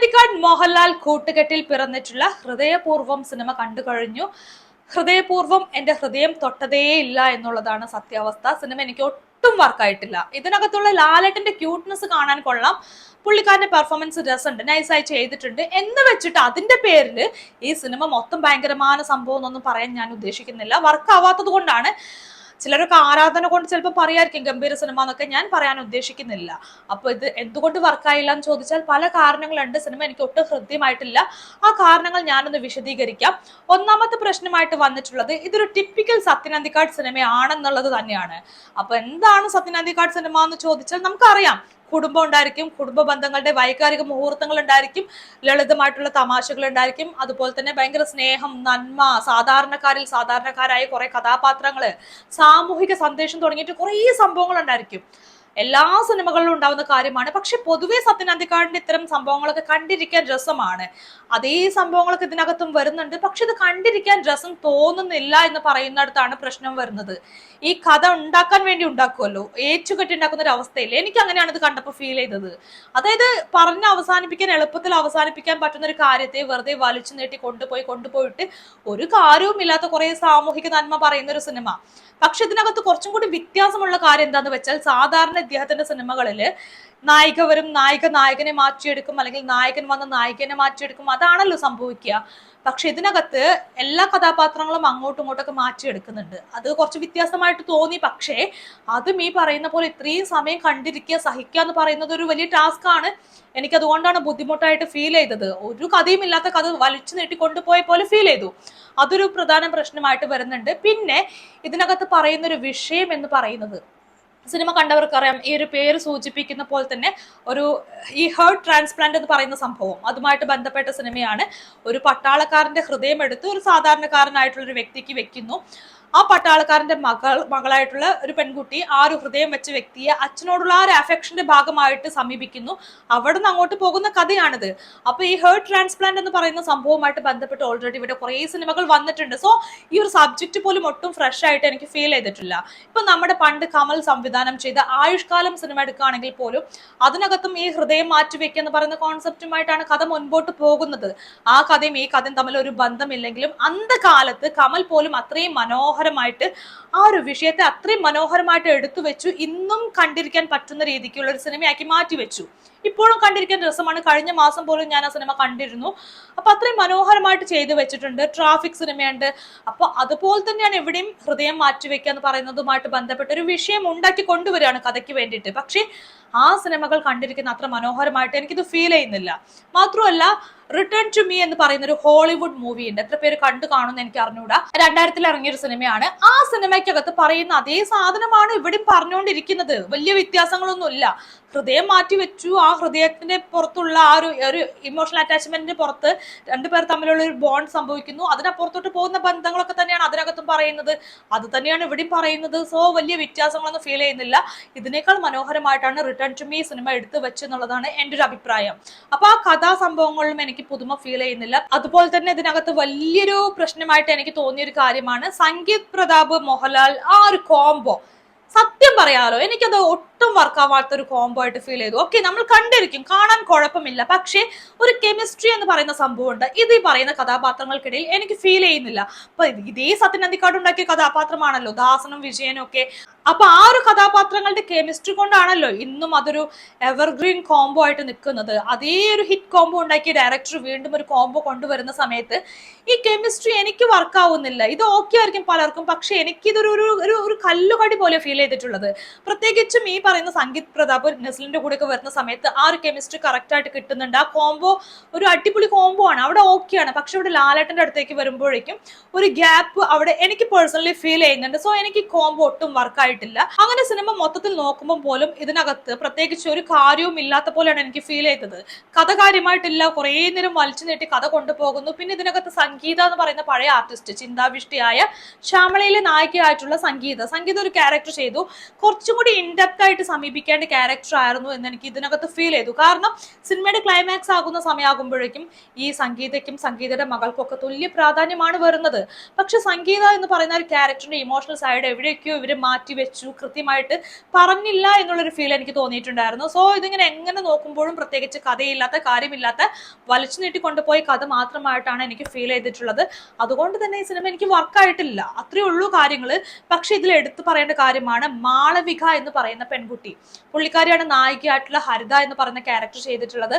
പുള്ളിക്കാട് മോഹൻലാൽ കൂട്ടുകെട്ടിൽ പിറന്നിട്ടുള്ള ഹൃദയപൂർവ്വം സിനിമ കണ്ടു കഴിഞ്ഞു. ഹൃദയപൂർവ്വം എന്റെ ഹൃദയം തൊട്ടതേ ഇല്ല എന്നുള്ളതാണ് സത്യാവസ്ഥ. സിനിമ എനിക്ക് ഒട്ടും വർക്കായിട്ടില്ല. ഇതിനകത്തുള്ള ലാലേട്ടന്റെ ക്യൂട്ട്നെസ് കാണാൻ കൊള്ളാം, പുള്ളിക്കാരന്റെ പെർഫോമൻസ് രസമുണ്ട്, നൈസായി ചെയ്തിട്ടുണ്ട് എന്ന് വെച്ചിട്ട് അതിന്റെ പേരിൽ ഈ സിനിമ മൊത്തം ഭയങ്കരമായ സംഭവം എന്നൊന്നും പറയാൻ ഞാൻ ഉദ്ദേശിക്കുന്നില്ല. വർക്ക് ആവാത്തത് കൊണ്ടാണ്. ചിലരൊക്കെ ആരാധന കൊണ്ട് ചിലപ്പോൾ പറയായിരിക്കും ഗംഭീര സിനിമ എന്നൊക്കെ, ഞാൻ പറയാൻ ഉദ്ദേശിക്കുന്നില്ല. അപ്പൊ ഇത് എന്തുകൊണ്ട് വർക്കായില്ല എന്ന് ചോദിച്ചാൽ പല കാരണങ്ങളുണ്ട്. സിനിമ എനിക്ക് ഒട്ടും ഹൃദ്യമായിട്ടില്ല. ആ കാരണങ്ങൾ ഞാനൊന്ന് വിശദീകരിക്കാം. ഒന്നാമത്തെ പ്രശ്നമായിട്ട് വന്നിട്ടുള്ളത് ഇതൊരു ടിപ്പിക്കൽ സത്യനന്ദിക്കാട് സിനിമയാണെന്നുള്ളത് തന്നെയാണ്. അപ്പൊ എന്താണ് സത്യനന്ദിക്കാട് സിനിമ എന്ന് ചോദിച്ചാൽ നമുക്കറിയാം, കുടുംബം ഉണ്ടായിരിക്കും, കുടുംബ ബന്ധങ്ങളുടെ വൈകാരിക മുഹൂർത്തങ്ങൾ ഉണ്ടായിരിക്കും, ലളിതമായിട്ടുള്ള തമാശകൾ ഉണ്ടായിരിക്കും, അതുപോലെ തന്നെ ഭയങ്കര സ്നേഹം, നന്മ, സാധാരണക്കാരായ കുറെ കഥാപാത്രങ്ങള്, സാമൂഹിക സന്ദേശം തുടങ്ങിയിട്ട് കുറേ സംഭവങ്ങൾ ഉണ്ടായിരിക്കും. എല്ലാ സിനിമകളിലും ഉണ്ടാവുന്ന കാര്യമാണ്. പക്ഷെ പൊതുവെ സത്യനന്ദിക്കാടിന്റെ ഇത്തരം സംഭവങ്ങളൊക്കെ കണ്ടിരിക്കാൻ രസമാണ്. അതേ സംഭവങ്ങളൊക്കെ ഇതിനകത്തും വരുന്നുണ്ട്. പക്ഷെ ഇത് കണ്ടിരിക്കാൻ രസം തോന്നുന്നില്ല എന്ന് പറയുന്നിടത്താണ് പ്രശ്നം വരുന്നത്. ഈ കഥ ഉണ്ടാക്കാൻ വേണ്ടി ഉണ്ടാക്കുമല്ലോ, ഏറ്റുകെട്ടി ഉണ്ടാക്കുന്ന ഒരു അവസ്ഥയിൽ എനിക്ക് അങ്ങനെയാണ് ഇത് കണ്ടപ്പോൾ ഫീൽ ചെയ്തത്. അതായത് പറഞ്ഞ് അവസാനിപ്പിക്കാൻ, എളുപ്പത്തിൽ അവസാനിപ്പിക്കാൻ പറ്റുന്ന ഒരു കാര്യത്തെ വെറുതെ വലിച്ചു നീട്ടി കൊണ്ടുപോയിട്ട് ഒരു കാര്യവും ഇല്ലാത്ത കുറെ സാമൂഹിക നന്മ പറയുന്ന ഒരു സിനിമ. പക്ഷെ ഇതിനകത്ത് കുറച്ചും കൂടി വ്യത്യാസമുള്ള കാര്യം എന്താന്ന് വെച്ചാൽ, സാധാരണ ഇദ്ദേഹത്തിന്റെ സിനിമകളിൽ നായിക വരും, നായകനെ മാറ്റിയെടുക്കും, അല്ലെങ്കിൽ നായകൻ വന്ന് നായികനെ മാറ്റിയെടുക്കും, അതാണല്ലോ സംഭവിക്കുക. പക്ഷെ ഇതിനകത്ത് എല്ലാ കഥാപാത്രങ്ങളും അങ്ങോട്ടും ഇങ്ങോട്ടൊക്കെ മാറ്റിയെടുക്കുന്നുണ്ട്. അത് കുറച്ച് വ്യത്യാസമായിട്ട് തോന്നി. പക്ഷേ അതും ഈ പറയുന്ന പോലെ ഇത്രയും സമയം കണ്ടിരിക്കുക, സഹിക്കുക എന്ന് പറയുന്നത് ഒരു വലിയ ടാസ്ക് ആണ്. എനിക്ക് അതുകൊണ്ടാണ് ബുദ്ധിമുട്ടായിട്ട് ഫീൽ ചെയ്തത്. ഒരു കഥയും ഇല്ലാത്ത കഥ വലിച്ചു നീട്ടി കൊണ്ടുപോയ പോലെ ഫീൽ ചെയ്തു. അതൊരു പ്രധാന പ്രശ്നമായിട്ട് വരുന്നുണ്ട്. പിന്നെ ഇതിനകത്ത് പറയുന്ന ഒരു വിഷയം എന്ന് പറയുന്നത്, സിനിമ കണ്ടവർക്കറിയാം, ഈ ഒരു പേര് സൂചിപ്പിക്കുന്ന പോലെ തന്നെ ഈ ഹേർട്ട് ട്രാൻസ്പ്ലാന്റ് എന്ന് പറയുന്ന സംഭവം അതുമായിട്ട് ബന്ധപ്പെട്ട സിനിമയാണ്. ഒരു പട്ടാളക്കാരന്റെ ഹൃദയം എടുത്ത് ഒരു സാധാരണക്കാരനായിട്ടുള്ള ഒരു വ്യക്തിക്ക് വെക്കുന്നു. ആ പട്ടാളക്കാരന്റെ മകളായിട്ടുള്ള ഒരു പെൺകുട്ടി ആ ഒരു ഹൃദയം വെച്ച വ്യക്തിയെ അച്ഛനോടുള്ള ആ ഒരു അഫെക്ഷന്റെ ഭാഗമായിട്ട് സമീപിക്കുന്നു. അവിടെ നിന്ന് അങ്ങോട്ട് പോകുന്ന കഥയാണിത്. അപ്പൊ ഈ ഹേർട്ട് ട്രാൻസ്പ്ലാന്റ് എന്ന് പറയുന്ന സംഭവമായിട്ട് ബന്ധപ്പെട്ട് ഓൾറെഡി ഇവിടെ കുറേ സിനിമകൾ വന്നിട്ടുണ്ട്. സോ ഈ ഒരു സബ്ജക്ട് പോലും ഒട്ടും ഫ്രഷ് ആയിട്ട് എനിക്ക് ഫീൽ ചെയ്തിട്ടില്ല. ഇപ്പൊ നമ്മുടെ പണ്ട് കമൽ സംവിധാനം ചെയ്ത ആയുഷ്കാലം സിനിമ എടുക്കുകയാണെങ്കിൽ പോലും അതിനകത്തും ഈ ഹൃദയം മാറ്റിവെക്കുക എന്ന് പറയുന്ന കോൺസെപ്റ്റുമായിട്ടാണ് കഥ മുൻപോട്ട് പോകുന്നത്. ആ കഥയും ഈ കഥയും തമ്മിൽ ഒരു ബന്ധമില്ലെങ്കിലും അന്ധകാലത്ത് കമൽ പോലും അത്രയും മനോഹരമായിട്ട് ആ ഒരു വിഷയത്തെ അത്രയും മനോഹരമായിട്ട് എടുത്തു വെച്ചു. ഇന്നും കണ്ടിരിക്കാൻ പറ്റുന്ന രീതിക്കുള്ള ഒരു സിനിമയാക്കി മാറ്റി വെച്ചു. ഇപ്പോഴും കണ്ടിരിക്കാൻ രസമാണ്. കഴിഞ്ഞ മാസം പോലും ഞാൻ ആ സിനിമ കണ്ടിരുന്നു. അപ്പൊ അത്രയും മനോഹരമായിട്ട് ചെയ്തു വെച്ചിട്ടുണ്ട്. ട്രാഫിക് സിനിമയുണ്ട്. അപ്പൊ അതുപോലെ തന്നെയാണ് എവിടെയും ഹൃദയം മാറ്റിവെക്കുക എന്ന് പറയുന്നതുമായിട്ട് ബന്ധപ്പെട്ട ഒരു വിഷയം ഉണ്ടാക്കി കൊണ്ടുവരികയാണ് കഥയ്ക്ക് വേണ്ടിയിട്ട്. പക്ഷെ ആ സിനിമകൾ കണ്ടിരിക്കുന്ന അത്ര മനോഹരമായിട്ട് എനിക്കിത് ഫീൽ ചെയ്യുന്നില്ല. മാത്രമല്ല, റിട്ടേൺ ടു മീ എന്ന് പറയുന്ന ഒരു ഹോളിവുഡ് മൂവി ഉണ്ട്. എത്ര പേര് കണ്ടു കാണുമെന്ന് എനിക്ക് അറിഞ്ഞൂടാ. 2000 ഇറങ്ങിയൊരു സിനിമയാണ്. ആ സിനിമയ്ക്കകത്ത് പറയുന്ന അതേ സാധനമാണ് ഇവിടെയും പറഞ്ഞുകൊണ്ടിരിക്കുന്നത്. വലിയ വ്യത്യാസങ്ങളൊന്നും ഇല്ല. ഹൃദയം മാറ്റി വെച്ചു. ആ ഹൃദയത്തിന്റെ പുറത്തുള്ള ആ ഒരു ഇമോഷണൽ അറ്റാച്ച്മെന്റിന്റെ പുറത്ത് രണ്ടുപേർ തമ്മിലുള്ള ഒരു ബോണ്ട് സംഭവിക്കുന്നു. അതിനപ്പുറത്തോട്ട് പോകുന്ന ബന്ധങ്ങളൊക്കെ തന്നെയാണ് അതിനകത്തും പറയുന്നത്. അത് തന്നെയാണ് ഇവിടെയും പറയുന്നത്. സോ വലിയ വ്യത്യാസങ്ങളൊന്നും ഫീൽ ചെയ്യുന്നില്ല. ഇതിനേക്കാൾ മനോഹരമായിട്ടാണ് റിട്ടേൺ ടു മീ സിനിമ എടുത്തു വെച്ചെന്നുള്ളതാണ് എൻ്റെ ഒരു അഭിപ്രായം. അപ്പൊ ആ കഥാ സംഭവങ്ങളിലും എനിക്ക് പുതുമ ഫീൽ ചെയ്യുന്നില്ല. അതുപോലെ തന്നെ ഇതിനകത്ത് വലിയൊരു പ്രശ്നമായിട്ട് എനിക്ക് തോന്നിയൊരു കാര്യമാണ് സംഗീത് പ്രതാപ് മോഹൻലാൽ ആ ഒരു കോംബോ. സത്യം പറയാലോ, എനിക്കത് ഒട്ടും വർക്കാവാത്ത ഒരു കോംബോ ആയിട്ട് ഫീൽ ചെയ്തു. ഓക്കെ, നമ്മൾ കണ്ടിരിക്കും, കാണാൻ കുഴപ്പമില്ല. പക്ഷെ ഒരു കെമിസ്ട്രി എന്ന് പറയുന്ന സംഭവമുണ്ട്. ഇത് ഈ പറയുന്ന കഥാപാത്രങ്ങൾക്കിടയിൽ എനിക്ക് ഫീൽ ചെയ്യുന്നില്ല. അപ്പൊ ഇതേ സത്യനന്ദിക്കാട് ഉണ്ടാക്കിയ കഥാപാത്രമാണല്ലോ ദാസനും വിജയനും ഒക്കെ. അപ്പൊ ആ ഒരു കഥാപാത്രങ്ങളുടെ കെമിസ്ട്രി കൊണ്ടാണല്ലോ ഇന്നും അതൊരു എവർഗ്രീൻ കോംബോ ആയിട്ട് നിൽക്കുന്നത്. അതേ ഒരു ഹിറ്റ് കോംബോ ഉണ്ടാക്കിയ ഡയറക്ടർ വീണ്ടും ഒരു കോംബോ കൊണ്ടുവരുന്ന സമയത്ത് ഈ കെമിസ്ട്രി എനിക്ക് വർക്കാവുന്നില്ല. ഇത് ഓക്കെ ആയിരിക്കും പലർക്കും, പക്ഷെ എനിക്കിതൊരു ഒരു കല്ലുകടി പോലെ ഫീൽ ചെയ്തിട്ടുള്ളത്. പ്രത്യേകിച്ചും ഈ പറയുന്ന സംഗീത് പ്രതാപ് നസ്ലിന്റെ കൂടെ ഒക്കെ വരുന്ന സമയത്ത് ആ ഒരു കെമിസ്ട്രി കറക്റ്റ് ആയിട്ട് കിട്ടുന്നുണ്ട്. ആ കോംബോ ഒരു അടിപൊളി കോംബോ ആണ്, അവിടെ ഓക്കെയാണ്. പക്ഷെ ഇവിടെ ലാലേട്ടന്റെ അടുത്തേക്ക് വരുമ്പോഴേക്കും ഒരു ഗ്യാപ്പ് അവിടെ എനിക്ക് പേഴ്സണലി ഫീൽ ചെയ്യുന്നുണ്ട്. സോ എനിക്ക് കോംബോ ഒട്ടും വർക്കായിട്ടില്ല. അങ്ങനെ സിനിമ മൊത്തത്തിൽ നോക്കുമ്പോൾ പോലും ഇതിനകത്ത് പ്രത്യേകിച്ച് ഒരു കാര്യവും ഇല്ലാത്ത പോലെയാണ് എനിക്ക് ഫീൽ ചെയ്തത്. കഥ കാര്യമായിട്ടില്ല, കുറേ നേരം വലിച്ചു നീട്ടി കഥ കൊണ്ടുപോകുന്നു. പിന്നെ ഇതിനകത്ത് സംഗീത എന്ന് പറയുന്ന പഴയ ആർട്ടിസ്റ്റ്, ചിന്താവിഷ്ടിയായ ശ്യാമളയിലെ നായികയായിട്ടുള്ള സംഗീത ഒരു ക്യാരക്ടർ ചെയ്തു. കുറച്ചും കൂടി ഇൻഡെപ്ത് ആയിട്ട് ആയിട്ട് സമീപിക്കേണ്ട ക്യാരക്ടർ ആയിരുന്നു എന്ന് എനിക്ക് ഇതിനകത്ത് ഫീൽ ചെയ്തു. കാരണം സിനിമയുടെ ക്ലൈമാക്സ് ആകുന്ന സമയമാകുമ്പോഴേക്കും ഈ സംഗീതയ്ക്കും സംഗീതയുടെ മകൾക്കും ഒക്കെ തുല്യ പ്രാധാന്യമാണ് വരുന്നത്. പക്ഷെ സംഗീത എന്ന് പറയുന്ന ഒരു ക്യാരക്ടറിന്റെ ഇമോഷണൽ സൈഡ് എവിടെയൊക്കെയോ ഇവര് മാറ്റി വെച്ചു, കൃത്യമായിട്ട് പറഞ്ഞില്ല എന്നുള്ളൊരു ഫീൽ എനിക്ക് തോന്നിയിട്ടുണ്ടായിരുന്നു. സോ ഇതിങ്ങനെ എങ്ങനെ നോക്കുമ്പോഴും പ്രത്യേകിച്ച് കഥയില്ലാത്ത കാര്യമില്ലാത്ത വലിച്ചു നീട്ടിക്കൊണ്ടുപോയ കഥ മാത്രമായിട്ടാണ് എനിക്ക് ഫീൽ ചെയ്തിട്ടുള്ളത്. അതുകൊണ്ട് തന്നെ ഈ സിനിമ എനിക്ക് വർക്കായിട്ടില്ല, അത്രയേ ഉള്ളൂ കാര്യങ്ങൾ. പക്ഷെ ഇതിൽ എടുത്തു പറയേണ്ട കാര്യമാണ് മാളവിക എന്ന് പറയുന്ന പെൺകുട്ടി. പുള്ളിക്കാരിയാണ് നായികയായിട്ടുള്ള ഹരിത എന്ന് പറയുന്ന ക്യാരക്ടർ ചെയ്തിട്ടുള്ളത്.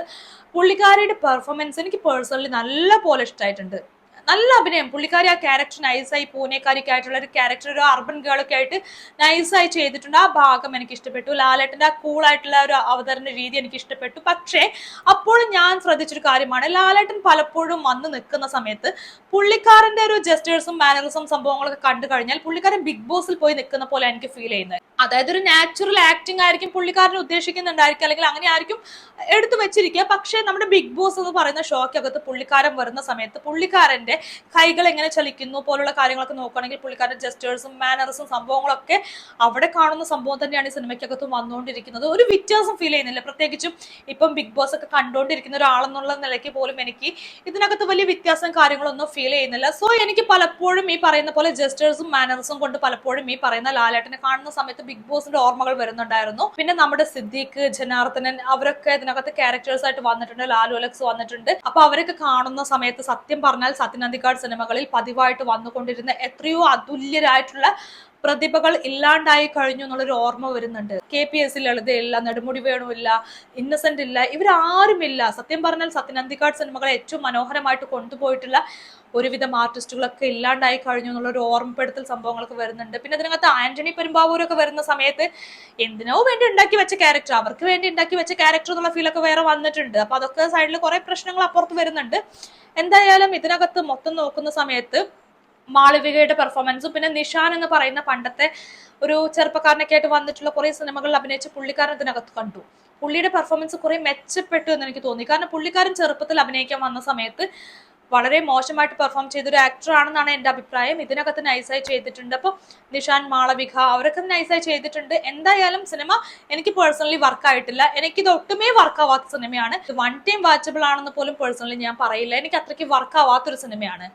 പുള്ളിക്കാരിയുടെ പെർഫോമൻസ് എനിക്ക് പേഴ്സണലി നല്ല പോലെ ഇഷ്ടമായിട്ടുണ്ട്. നല്ല അഭിനയം. പുള്ളിക്കാരി ആ ക്യാരക്ടർ നൈസായി പൂനെക്കാരിക്ക് ആയിട്ടുള്ള ഒരു ക്യാരക്ടർ, ഒരു അർബൻ ഗേളൊക്കെ ആയിട്ട് നൈസായി ചെയ്തിട്ടുണ്ട്. ആ ഭാഗം എനിക്ക് ഇഷ്ടപ്പെട്ടു. ലാലേട്ടന്റെ ആ കൂളായിട്ടുള്ള ഒരു അവതരണ രീതി എനിക്ക് ഇഷ്ടപ്പെട്ടു. പക്ഷേ അപ്പോഴും ഞാൻ ശ്രദ്ധിച്ചൊരു കാര്യമാണ്, ലാലേട്ടൻ പലപ്പോഴും വന്ന് നിൽക്കുന്ന സമയത്ത് പുള്ളിക്കാരന്റെ ഒരു ജസ്റ്റേഴ്സും മാനറിസം സംഭവങ്ങളൊക്കെ കണ്ടു കഴിഞ്ഞാൽ പുള്ളിക്കാരൻ ബിഗ് ബോസിൽ പോയി നിൽക്കുന്ന പോലെ എനിക്ക് ഫീൽ ചെയ്യുന്നത്. അതായത് ഒരു നാച്ചുറൽ ആക്ടിങ് ആയിരിക്കും പുള്ളിക്കാരൻ ഉദ്ദേശിക്കുന്നുണ്ടായിരിക്കും, അല്ലെങ്കിൽ അങ്ങനെ ആയിരിക്കും എടുത്തു വെച്ചിരിക്കുക. പക്ഷേ നമ്മുടെ ബിഗ് ബോസ് എന്ന് പറയുന്ന ഷോക്കകത്ത് പുള്ളിക്കാരൻ വരുന്ന സമയത്ത് പുള്ളിക്കാരന്റെ കൈകൾ എങ്ങനെ ചലിക്കുന്നു പോലുള്ള കാര്യങ്ങളൊക്കെ നോക്കുകയാണെങ്കിൽ പുള്ളിക്കാരന്റെ ജസ്റ്റേഴ്സും മാനറിസും സംഭവങ്ങളൊക്കെ അവിടെ കാണുന്ന സംഭവം തന്നെയാണ് ഈ സിനിമയ്ക്കകത്ത് വന്നുകൊണ്ടിരിക്കുന്നത്. ഒരു വ്യത്യാസം ഫീൽ ചെയ്യുന്നില്ല. പ്രത്യേകിച്ചും ഇപ്പം ബിഗ് ബോസ് ഒക്കെ കണ്ടുകൊണ്ടിരിക്കുന്ന ഒരാളെന്നുള്ള നിലയ്ക്ക് പോലും എനിക്ക് ഇതിനകത്ത് വലിയ വ്യത്യാസം കാര്യങ്ങളൊന്നും ഫീൽ ചെയ്യുന്നില്ല. സോ എനിക്ക് പലപ്പോഴും ഈ പറയുന്ന പോലെ ജസ്റ്റേഴ്സും മാനറിസും കൊണ്ട് പലപ്പോഴും ഈ പറയുന്ന ലാലേട്ടനെ കാണുന്ന സമയത്ത് ബിഗ് ബോസിന്റെ ഓർമ്മകൾ വരുന്നുണ്ടായിരുന്നു. പിന്നെ നമ്മുടെ സിദ്ദീഖ്, ജനാർദ്ദനൻ അവരൊക്കെ ഇതിനകത്ത് ക്യാരക്ടേഴ്സ് ആയിട്ട് വന്നിട്ടുണ്ട്. ലാലു അലക്സ് വന്നിട്ടുണ്ട്. അപ്പൊ അവരൊക്കെ കാണുന്ന സമയത്ത് സത്യം പറഞ്ഞാൽ സത്യനന്ദിക്കാട് സിനിമകളിൽ പതിവായിട്ട് വന്നുകൊണ്ടിരുന്ന എത്രയോ അതുല്യരായിട്ടുള്ള പ്രതിഭകൾ ഇല്ലാണ്ടായി കഴിഞ്ഞു എന്നുള്ളൊരു ഓർമ്മ വരുന്നുണ്ട്. KPS ലളിതയില്ല, നെടുമുടി വേണുവില്ല, ഇന്നസെന്റ് ഇല്ല, ഇവരാരുമില്ല. സത്യം പറഞ്ഞാൽ സത്യനന്ദിക്കാട് സിനിമകളെ ഏറ്റവും മനോഹരമായിട്ട് കൊണ്ടുപോയിട്ടുള്ള ഒരുവിധം ആർട്ടിസ്റ്റുകളൊക്കെ ഇല്ലാണ്ടായി കഴിഞ്ഞു എന്നുള്ളൊരു ഓർമ്മപ്പെടുത്തൽ സംഭവങ്ങളൊക്കെ വരുന്നുണ്ട്. പിന്നെ അതിനകത്ത് ആന്റണി പെരുമ്പാവൂരൊക്കെ വരുന്ന സമയത്ത് എന്തിനോ വേണ്ടി ഉണ്ടാക്കി വെച്ച ക്യാരക്ടർ, അവർക്ക് വേണ്ടി ഉണ്ടാക്കി വെച്ച ക്യാരക്ടർ എന്നുള്ള ഫീലൊക്കെ വേറെ വന്നിട്ടുണ്ട്. അപ്പൊ അതൊക്കെ സൈഡിൽ കുറെ പ്രശ്നങ്ങൾ അപ്പുറത്ത് വരുന്നുണ്ട്. എന്തായാലും ഇതിനകത്ത് മൊത്തം നോക്കുന്ന സമയത്ത് മാളവികയുടെ പെർഫോമൻസും പിന്നെ നിഷാൻ എന്ന് പറയുന്ന പണ്ടത്തെ ഒരു ചെറുപ്പക്കാരനൊക്കെ ആയിട്ട് വന്നിട്ടുള്ള കുറെ സിനിമകളിൽ അഭിനയിച്ച പുള്ളിക്കാരൻ ഇതിനകത്ത് കണ്ടു. പുള്ളിയുടെ പെർഫോമൻസ് കുറെ മെച്ചപ്പെട്ടു എന്ന് എനിക്ക് തോന്നി. കാരണം പുള്ളിക്കാരൻ ചെറുപ്പത്തിൽ അഭിനയിക്കാൻ വന്ന സമയത്ത് വളരെ മോശമായിട്ട് പെർഫോം ചെയ്തൊരു ആക്ടർ ആണെന്നാണ് എൻ്റെ അഭിപ്രായം. ഇതിനകത്ത് നൈസായി ചെയ്തിട്ടുണ്ട്. അപ്പോൾ നിഷാൻ, മാളവിക അവരൊക്കെ നൈസായി ചെയ്തിട്ടുണ്ട്. എന്തായാലും സിനിമ എനിക്ക് പേഴ്സണലി വർക്കായിട്ടില്ല. എനിക്കിത് ഒട്ടുമേ വർക്കാവാത്ത സിനിമയാണ്. വൺ ടൈം വാച്ചബിൾ ആണെന്ന് പോലും പേഴ്സണലി ഞാൻ പറയില്ല. എനിക്ക് അത്രയ്ക്ക് വർക്കാവാത്തൊരു സിനിമയാണ്.